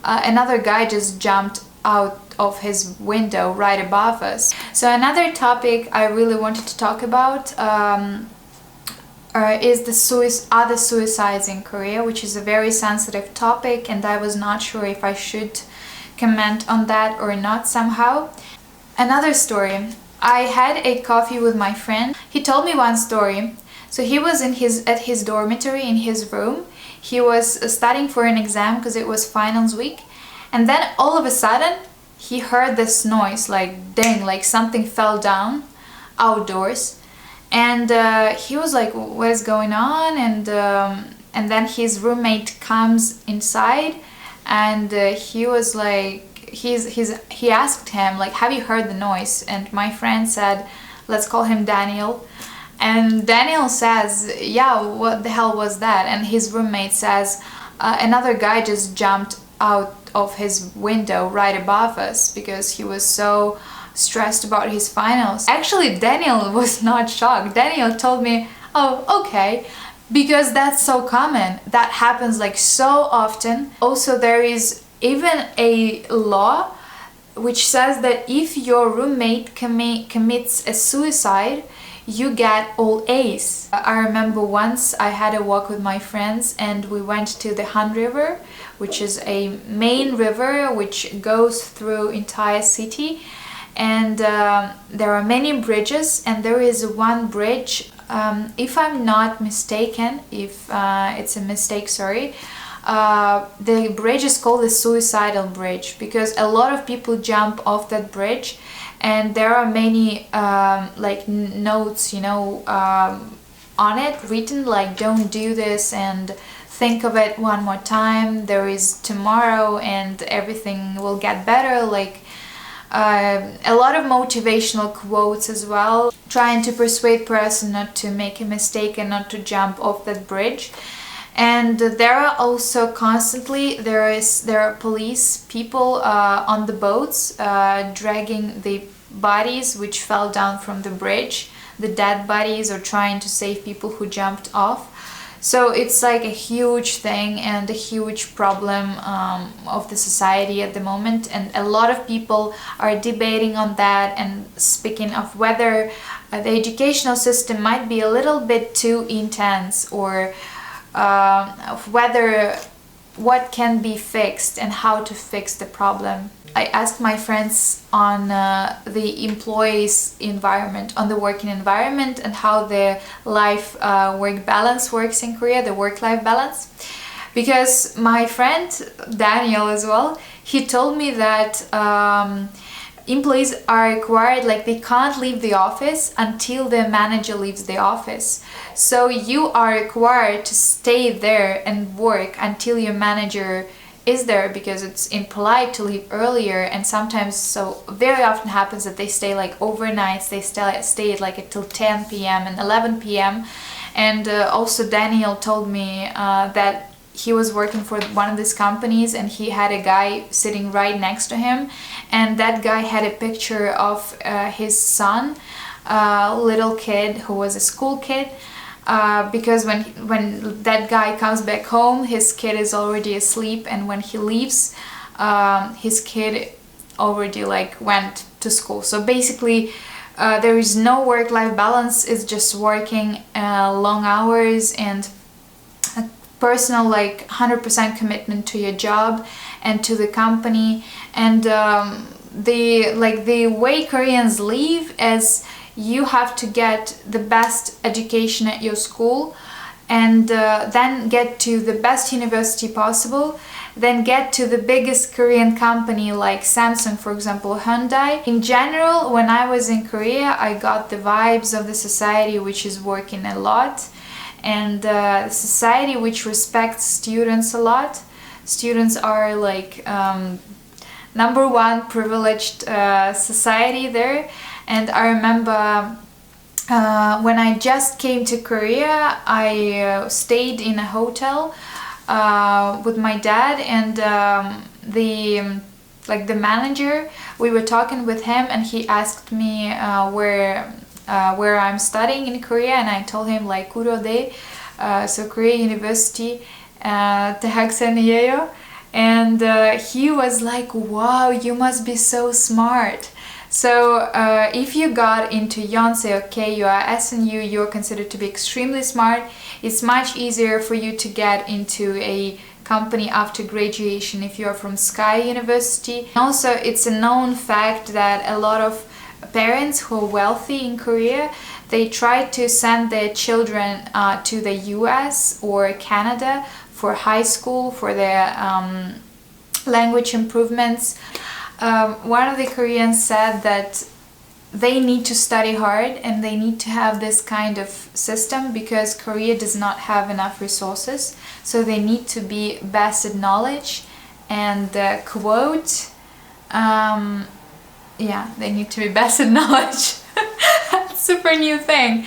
another guy just jumped out of his window right above us. So another topic I really wanted to talk about is the other suicides in Korea, which is a very sensitive topic, and I was not sure if I should comment on that or not somehow. Another story. I had a coffee with my friend. He told me one story. So he was at his dormitory in his room. He was studying for an exam because it was finals week, and then all of a sudden he heard this noise, like ding, like something fell down outdoors, and he was like, what is going on? And then his roommate comes inside, and he was like, he asked him like, have you heard the noise? And my friend said, let's call him Daniel. And Daniel says, yeah, what the hell was that? And his roommate says, another guy just jumped out of his window right above us because he was so stressed about his finals. Actually, Daniel was not shocked. Daniel told me, oh, okay, because that's so common. That happens like so often. Also, there is even a law which says that if your roommate commits a suicide, you get all A's. I remember once I had a walk with my friends and we went to the Han River, which is a main river which goes through entire city, and there are many bridges, and there is one bridge, if I'm not mistaken, if it's a mistake, sorry, the bridge is called the suicidal bridge because a lot of people jump off that bridge. And there are many like notes, on it written like, don't do this and think of it one more time. There is tomorrow and everything will get better. Like a lot of motivational quotes as well, trying to persuade person not to make a mistake and not to jump off that bridge. And there are also constantly, there are police people on the boats dragging the bodies which fell down from the bridge, the dead bodies, or trying to save people who jumped off. So it's like a huge thing and a huge problem of the society at the moment, and a lot of people are debating on that and speaking of whether the educational system might be a little bit too intense, or of whether what can be fixed and how to fix the problem. I asked my friends on the employees' environment, on the working environment, and how the life-work balance works in Korea, the work-life balance. Because my friend Daniel as well, he told me that employees are required, like they can't leave the office until the manager leaves the office. So you are required to stay there and work until your manager is there, because it's impolite to leave earlier. And sometimes, so very often happens that they stay like overnights, they stay like until 10 p.m. and 11 p.m. And also Daniel told me that he was working for one of these companies and he had a guy sitting right next to him, and that guy had a picture of his son, little kid who was a school kid, because when that guy comes back home, his kid is already asleep, and when he leaves, his kid already like went to school. So basically there is no work-life balance. It's just working long hours and personal, like 100% commitment to your job and to the company. And the way Koreans live is you have to get the best education at your school, and then get to the best university possible, then get to the biggest Korean company like Samsung, for example, Hyundai. In general, when I was in Korea, I got the vibes of the society which is working a lot, and the society which respects students a lot. Students are like number one privileged society there. And I remember when I just came to Korea, I stayed in a hotel with my dad, and the manager, we were talking with him, and he asked me where I'm studying in Korea, and I told him like Kurode, so Korea University, 대학생이에요. and he was like, wow, you must be so smart. So if you got into Yonsei, okay, you are SNU, you're considered to be extremely smart. It's much easier for you to get into a company after graduation if you are from Sky University. Also, it's a known fact that a lot of parents who are wealthy in Korea, they try to send their children to the US or Canada for high school, for their language improvements. One of the Koreans said that they need to study hard and they need to have this kind of system because Korea does not have enough resources, so they need to be best at knowledge. And quote, yeah, they need to be best at knowledge. Super new thing.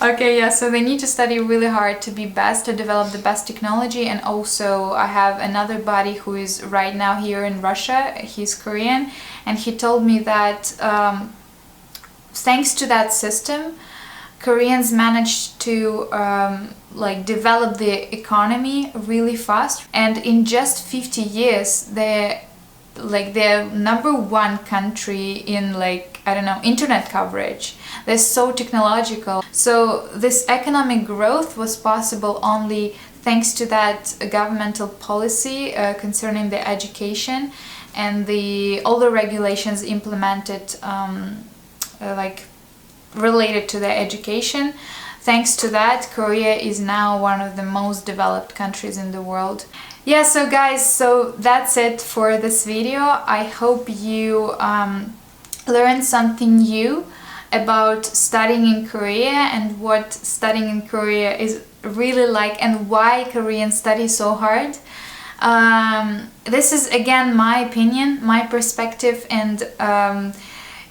Okay, yeah, so they need to study really hard to be best, to develop the best technology. And also I have another buddy who is right now here in Russia, he's Korean, and he told me that thanks to that system, Koreans managed to like develop the economy really fast, and in just 50 years they're #1 country in, like, I don't know, internet coverage. They're so technological. So this economic growth was possible only thanks to that governmental policy concerning the education and all the regulations implemented like related to the education. Thanks to that, Korea is now one of the most developed countries in the world. Yeah, so guys, so that's it for this video. I hope you learned something new about studying in Korea and what studying in Korea is really like and why Koreans study so hard. This is again my opinion, my perspective, and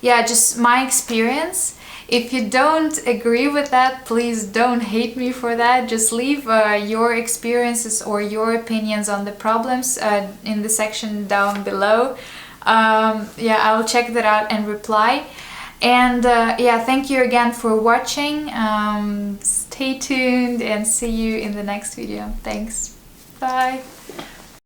yeah, just my experience. If you don't agree with that, please don't hate me for that. Just leave your experiences or your opinions on the problems in the section down below. Yeah, I'll check that out and reply. And yeah, thank you again for watching. Stay tuned and see you in the next video. Thanks. Bye.